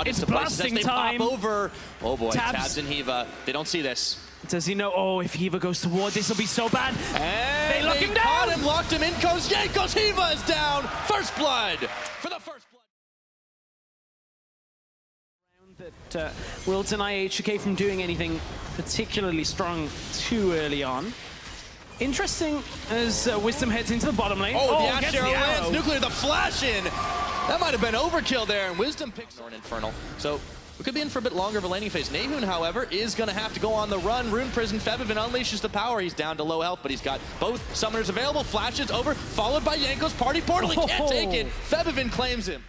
It's blasting time. Pop over. Oh boy, Tabzz. Tabzz and Hiiva. They don't see this. Does he know? Oh, if Hiiva goes to ward, this will be so bad. And they lock him down. Caught him, locked him in. Goes Jankos. Hiiva is down. First blood for the first blood. That will deny H2K from doing anything particularly strong too early on. Interesting as Wisdom heads into the bottom lane. Oh, the gets Ash the arrow lands. arrow. Nuclear, the flash in. That might have been overkill there, and Wisdom picks an Infernal. So we could be in for a bit longer of a laning phase. NaeHyun, however, is going to have to go on the run. Rune Prison, Febiven unleashes the power. He's down to low health, but he's got both summoners available. Flashes over, followed by Jankos. Party portal, he can't take it. Febiven claims him.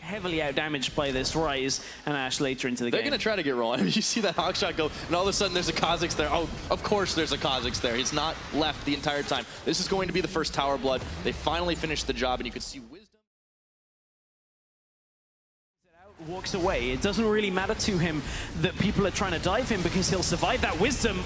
Heavily out-damaged by this Rise and Ash later into the game. They're going to try to get rolling. I mean, you see that Hawkshot go, and all of a sudden there's a Kha'Zix there. Oh, of course there's a Kha'Zix there. He's not left the entire time. This is going to be the first Tower Blood. They finally finished the job, and you can see Wisdom walks away. It doesn't really matter to him that people are trying to dive him because he'll survive that. Wisdom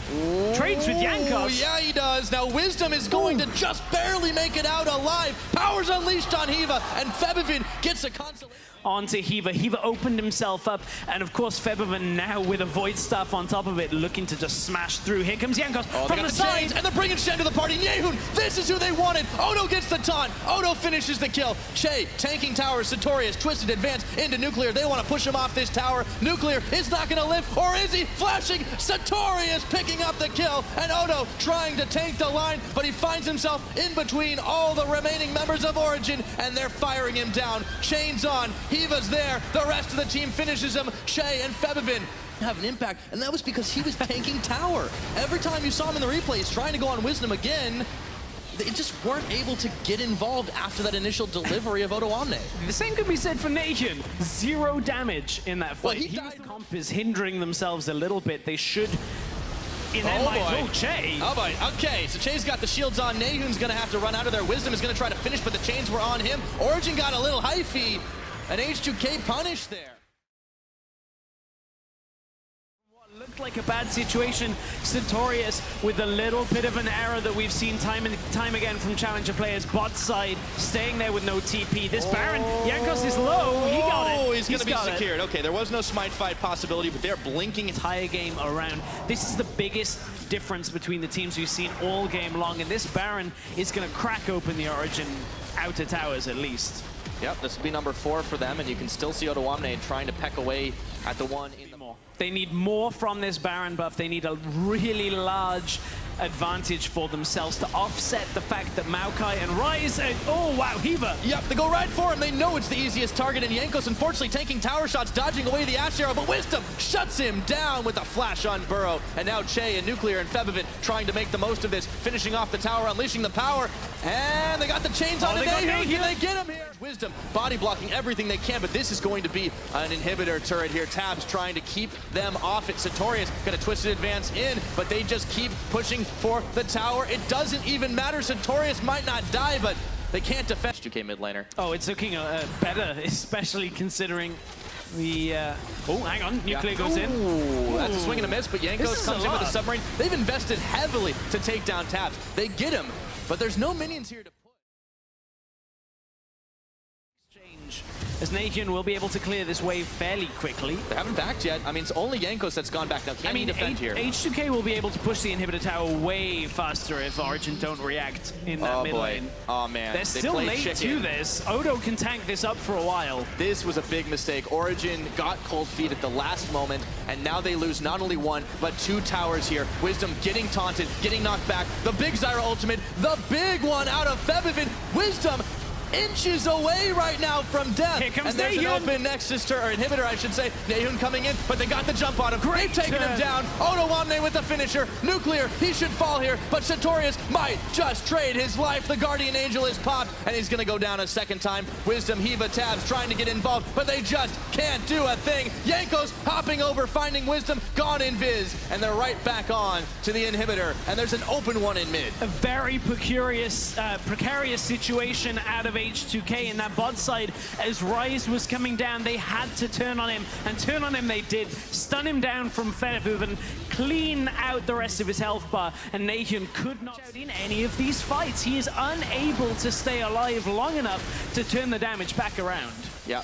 trades with Jankos. Yeah, he does. Now Wisdom is going to just barely make it out alive. Power's unleashed on Hiiva, and Febiven gets a consolation. Onto Hiiva. Hiiva opened himself up, and of course Febiven now with a Void Staff on top of it, looking to just smash through. Here comes Jankos from the side. Chains, and they're bringing Shin to the party. NaeHyun, this is who they wanted. Odo gets the taunt. Odo finishes the kill. Chei tanking towers. Satorius twisted advance into Nuclear. They want to push him off this tower. Nuclear is not going to live, or is he? Flashing. Satorius picking up the kill, and Odo trying to tank the line, but he finds himself in between all the remaining members of Origin, and they're firing him down. Chains on. Hiiva's there. The rest of the team finishes him. Chei and Febiven have an impact, and that was because he was tanking tower. Every time you saw him in the replay, he's trying to go on Wisdom again. They just weren't able to get involved after that initial delivery of Odoamne. The same could be said for NaeHyun. 0 damage in that fight. Well, Hiiva's comp is hindering themselves a little bit. They should... In their minds, oh, Chei. Oh boy, okay, so Chei's got the shields on. NaeHyun's gonna have to run out of there. Wisdom is gonna try to finish, but the chains were on him. Origin got a little hyphy. An H2K punish there. What looked like a bad situation, Satorius with a little bit of an error that we've seen time and time again from Challenger players. Bot side, staying there with no TP. This Baron, Jankos is low, he got it. Oh, he's gonna be secured. Okay, there was no smite fight possibility, but they're blinking. Entire game around. This is the biggest difference between the teams we've seen all game long, and this Baron is gonna crack open the Origin outer towers at least. Yep, this will be number 4 for them, and you can still see Odoamne trying to peck away at the one in the more. They need more from this Baron buff. They need a really large advantage for themselves to offset the fact that Maokai and Rise and, oh wow, Hiiva. Yep, they go right for him. They know it's the easiest target, and Jankos unfortunately taking tower shots, dodging away the Ash Arrow, but Wisdom shuts him down with a flash on Burrow. And now Chei and Nuclear and Febiven trying to make the most of this, finishing off the tower, unleashing the power, and they got the chains on NaeHyun. Can they get him here? Wisdom body blocking everything they can, but this is going to be an inhibitor turret here. Tabzz trying to keep them off it. Satorius gonna twist it advance in, but they just keep pushing for the tower. It doesn't even matter. Satorius might not die, but they can't defend. H2K mid laner. Oh, it's looking better, especially considering the... oh, hang on. Nuclear goes in. Ooh, that's a swing and a miss, but Jankos comes in with a submarine. They've invested heavily to take down Tabzz. They get him, but there's no minions here to put. As NaeHyun will be able to clear this wave fairly quickly. They haven't backed yet. I mean, it's only Jankos that's gone back now. Can he defend here? H2K will be able to push the inhibitor tower way faster if Origin don't react in that mid lane. Oh man, they're still late to this. Odo can tank this up for a while. This was a big mistake. Origin got cold feet at the last moment, and now they lose not only 1, but 2 towers here. Wisdom getting taunted, getting knocked back. The big Zyra ultimate, the big one out of Febiven. Wisdom inches away right now from death. Here comes and there's NaeHyun. an open Nexus or inhibitor, I should say. NaeHyun coming in, but they got the jump on him. They've taken him down. Odoamne with the finisher. Nuclear, he should fall here, but Satorius might just trade his life. The Guardian Angel is popped, and he's gonna go down a second time. Wisdom, Hiiva, Tabzz trying to get involved, but they just can't do a thing. Jankos hopping over, finding Wisdom, gone in Viz, and they're right back on to the inhibitor, and there's an open one in mid. A very precarious situation out of H2K in that bot side. As Rise was coming down, they had to turn on him, and turn on him they did. Stun him down from Febiven, clean out the rest of his health bar, and NaeHyun could not out in any of these fights. He is unable to stay alive long enough to turn the damage back around. Yeah.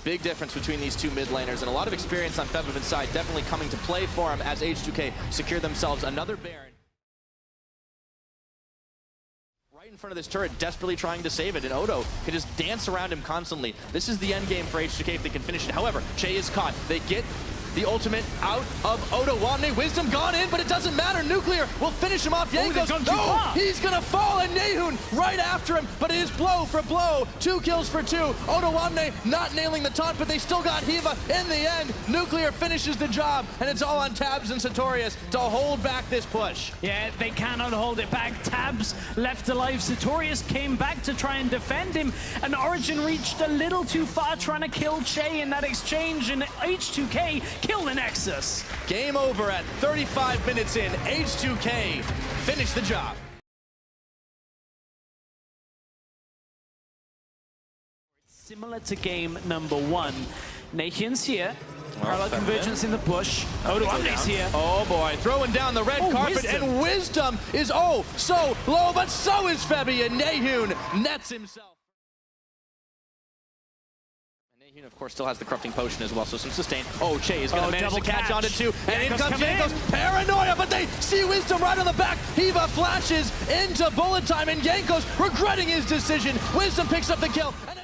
Big difference between these two mid laners, and a lot of experience on Febiven's side definitely coming to play for him as H2K secure themselves another Baron. Right in front of this turret, desperately trying to save it, and Odo can just dance around him constantly. This is the end game for H2K if they can finish it. However, Chei is caught. They get the ultimate out of Odoamne. Wisdom gone in, but it doesn't matter. Nuclear will finish him off. Jankos, no, he's gonna fall, and NaeHyun right after him, but it is blow for blow. 2 kills for 2. Odoamne not nailing the taunt, but they still got Hiiva in the end. Nuclear finishes the job, and it's all on Tabzz and Satorius to hold back this push. Yeah, they cannot hold it back. Tabzz left alive. Satorius came back to try and defend him, and Origin reached a little too far trying to kill Chei in that exchange, and H2K kill the Nexus. Game over at 35 minutes in. H2K finish the job. Similar to game number 1. NaeHyun's here. Parallel convergence in the push. Odoamne's here. Oh boy, throwing down the red carpet, Wisdom. and Wisdom is so low, but so is Fabian. NaeHyun nets himself. NaeHyun, of course, still has the corrupting potion as well, so some sustain. Oh, Chei is going to manage to catch onto 2, and in comes Jankos. Paranoia, but they see Wisdom right on the back. Hiiva flashes into bullet time, and Jankos regretting his decision. Wisdom picks up the kill. And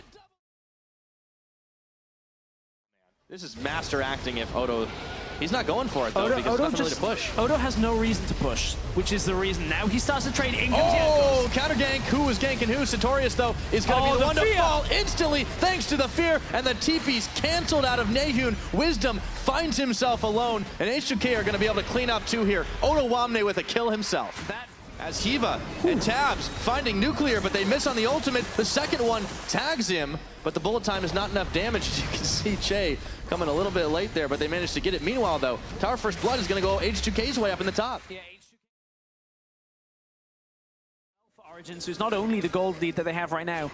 this is master acting if Odo... He's not going for it, though, because there's nothing really to push. Odo has no reason to push, which is the reason. Now he starts to trade. In oh, counter gank. Who is ganking who? Satorius, though, is going to be the one to fall instantly, thanks to the fear, and the TP's canceled out of NaeHyun. Wisdom finds himself alone, and H2K are going to be able to clean up 2 here. Odoamne with a kill himself. As Hiiva and Tabzz finding Nuclear, but they miss on the ultimate. The second one tags him, but the bullet time is not enough damage. As you can see, Chei coming a little bit late there, but they managed to get it. Meanwhile, though, Tower First Blood is going to go H2K's way up in the top. Yeah, for Origins, who's not only the gold lead that they have right now,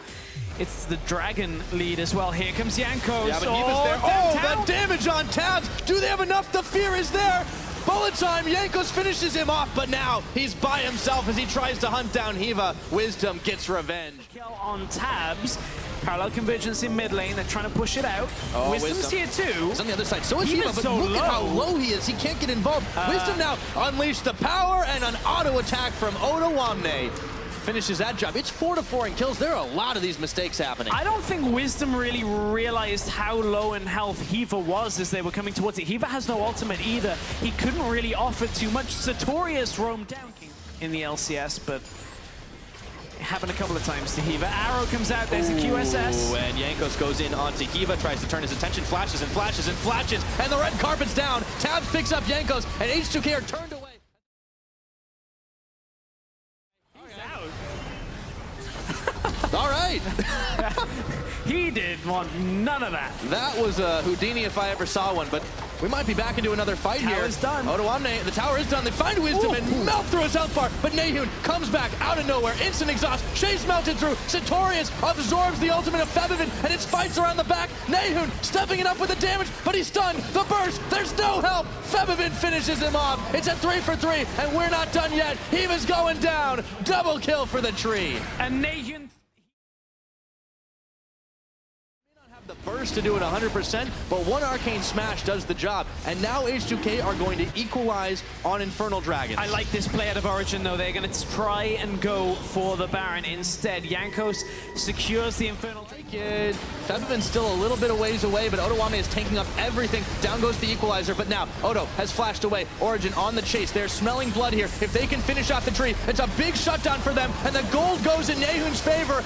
it's the Dragon lead as well. Here comes Jankos. Yeah, but Hiiva's there. Oh, the damage on Tabzz. Do they have enough? The fear is there. Bullet time, Jankos finishes him off, but now he's by himself as he tries to hunt down Hiiva. Wisdom gets revenge. Kill on Tabzz. Parallel convergence in mid lane. They're trying to push it out. Oh, Wisdom's here too. He's on the other side. So is Hiiva, but so look low. at how low he is. He can't get involved. Wisdom now unleashed the power and an auto attack from Odoamne. Finishes that job. It's 4-4 in kills. There are a lot of these mistakes happening. I don't think Wisdom really realized how low in health Hiiva was as they were coming towards it. Hiiva has no ultimate either. He couldn't really offer too much. Satorius roamed down in the LCS, but it happened a couple of times to Hiiva. Arrow comes out, there's a QSS. And Jankos goes in onto Hiiva, tries to turn his attention, flashes and flashes and flashes, and the red carpet's down. Tabzz picks up Jankos, and H2K are turned away. All right. He did want none of that. That was a Houdini if I ever saw one, but we might be back into another fight here. Tower's done. Odoamne, the tower is done. They find Wisdom and melt through his health bar, but NaeHyun comes back out of nowhere. Instant exhaust. Chei's melted through. Satorius absorbs the ultimate of Febiven, and it's fights around the back. NaeHyun stepping it up with the damage, but he's stunned. The burst. There's no help. Febiven finishes him off. It's a 3-for-3, and we're not done yet. Hiiva's going down. Double kill for the tree. And NaeHyun the burst to do it 100%, but one Arcane Smash does the job, and now H2K are going to equalize on Infernal Dragons. I like this play out of Origin, though. They're going to try and go for the Baron instead. Jankos secures the Infernal Dragon. Febiven's still a little bit of ways away, but Odoamne is tanking up everything. Down goes the equalizer, but now Odo has flashed away. Origin on the chase. They're smelling blood here. If they can finish off the tree, it's a big shutdown for them, and the gold goes in NaeHyun's favor.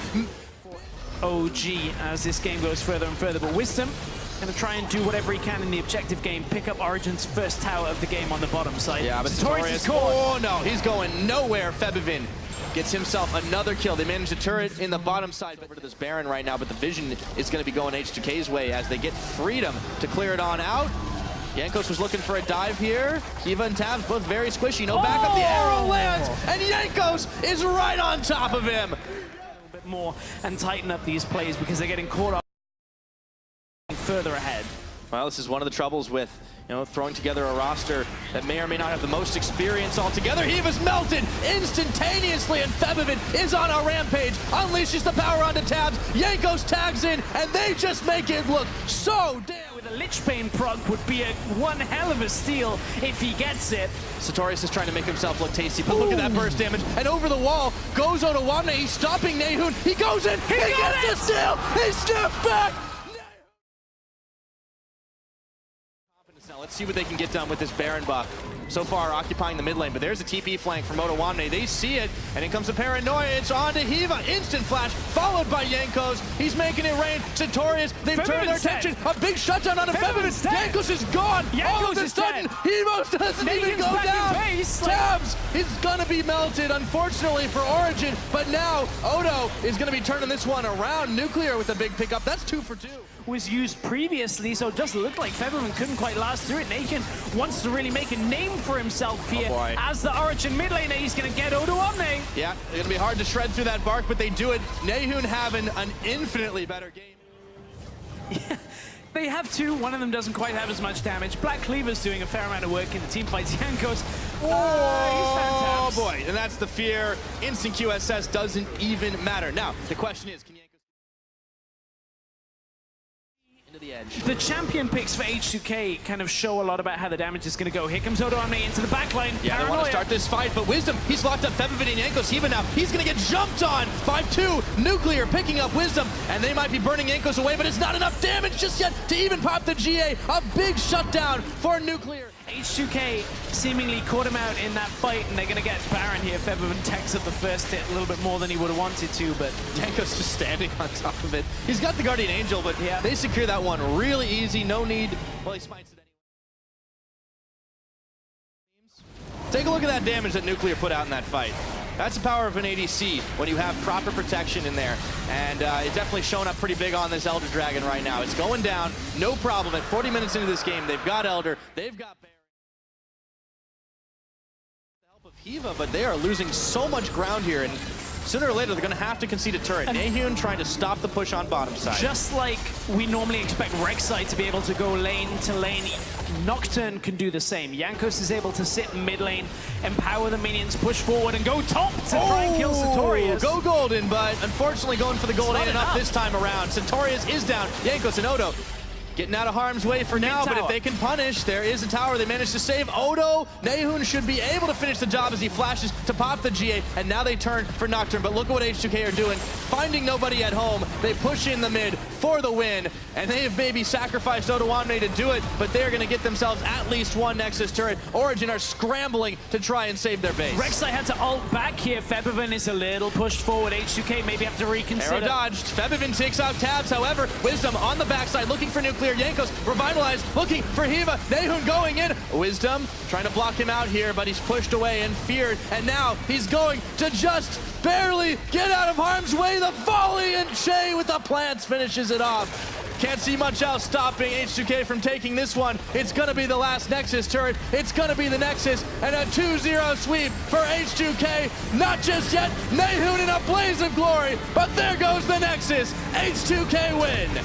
OG as this game goes further and further, but Wisdom going to try and do whatever he can in the objective game, pick up Origin's first tower of the game on the bottom side. Yeah, but Satorius, oh no, he's going nowhere. Febiven gets himself another kill. They manage a turret in the bottom side, but rid of this Baron right now, but the vision is going to be going H2K's way as they get freedom to clear it on out. Jankos was looking for a dive here. Hiiva and Tabzz both very squishy. No backup. The arrow lands, and Jankos is right on top of him. bit more and tighten up these plays because they're getting caught up further ahead. Well, this is one of the troubles with, throwing together a roster that may or may not have the most experience altogether. Hiiva's melted instantaneously, and Febiven is on a rampage, unleashes the power onto Tabzz. Jankos tags in, and they just make it look so damn. With a Lich Bane proc would be one hell of a steal if he gets it. Satorius is trying to make himself look tasty, but look at that burst damage. And over the wall goes Odoamne. He's stopping Nae-hyun. He goes in. He gets the steal. He steps back. Now let's see what they can get done with this Baron buff. So far occupying the mid lane, but there's a TP flank from Odoamne. They see it, and in comes the paranoia. It's on to Hiiva. Instant flash, followed by Jankos. He's making it rain. Satorius, they've turned their attention. A big shutdown on a Febiven. Jankos is gone. All of a sudden, Hiiva doesn't even go down. Tabzz is gonna be melted, unfortunately for Origin, but now Odo is gonna be turning this one around. Nuclear with a big pickup. That's 2 for 2. Was used previously, so it just looked like Febiven couldn't quite last through it. NaeHyun wants to really make a name for himself here. As the Origin mid laner, he's going to get Odoamne. Yeah, it's going to be hard to shred through that bark, but they do it. NaeHyun having an infinitely better game. Yeah, they have two. One of them doesn't quite have as much damage. Black Cleaver's doing a fair amount of work in the team fights. Jankos. Oh boy, and that's the fear. Instant QSS doesn't even matter. Now, the question is, can Jankos into the edge? The champion picks for H2K kind of show a lot about how the damage is going to go. Here comes Odoamne into the backline. Yeah, they want to start this fight, but Wisdom, he's locked up Febiven and Jankos. Hiiva now, he's going to get jumped on by 2. Nuclear picking up Wisdom, and they might be burning Jankos away, but it's not enough damage just yet to even pop the GA. A big shutdown for Nuclear. H2K seemingly caught him out in that fight, and they're going to get Baron here. Febiven techs up the first hit a little bit more than he would have wanted to, but Jankos just standing on top of it. He's got the Guardian Angel, but yeah, they secure that one really easy. No need. Well, he smites it anyway. Take a look at that damage that Nuclear put out in that fight. That's the power of an ADC when you have proper protection in there. And it's definitely showing up pretty big on this Elder Dragon right now. It's going down, no problem. At 40 minutes into this game, they've got Elder, they've got Baron. Of Hiiva, but they are losing so much ground here, and sooner or later they're going to have to concede a turret. NaeHyun trying to stop the push on bottom side. Just like we normally expect Rek'Sai to be able to go lane to lane, Nocturne can do the same. Jankos is able to sit in mid lane, empower the minions, push forward, and go top to try and kill Satorius. Go golden, but unfortunately going for the gold ain't enough this time around. Satorius is down. Jankos and Odo getting out of harm's way for now, but if they can punish, there is a tower they managed to save. Odo, NaeHyun should be able to finish the job as he flashes to pop the GA, and now they turn for Nocturne. But look at what H2K are doing. Finding nobody at home, they push in the mid for the win, and they have maybe sacrificed Odoamne to do it, but they're going to get themselves at least one Nexus turret. Origin are scrambling to try and save their base. Rek'Sai had to ult back here. Febiven is a little pushed forward. H2K maybe have to reconsider. Arrow dodged. Febiven takes out Tabzz, however. Wisdom on the backside looking for Nuclear. Jankos revitalized, looking for Hiiva. NaeHyun going in. Wisdom trying to block him out here, but he's pushed away and feared, and now he's going to just barely get out of harm's way. The volley, and Chei with the plants finishes it off. Can't see much else stopping H2K from taking this one. It's going to be the last Nexus turret. It's going to be the Nexus, and a 2-0 sweep for H2K. Not just yet. NaeHyun in a blaze of glory, but there goes the Nexus. H2K win.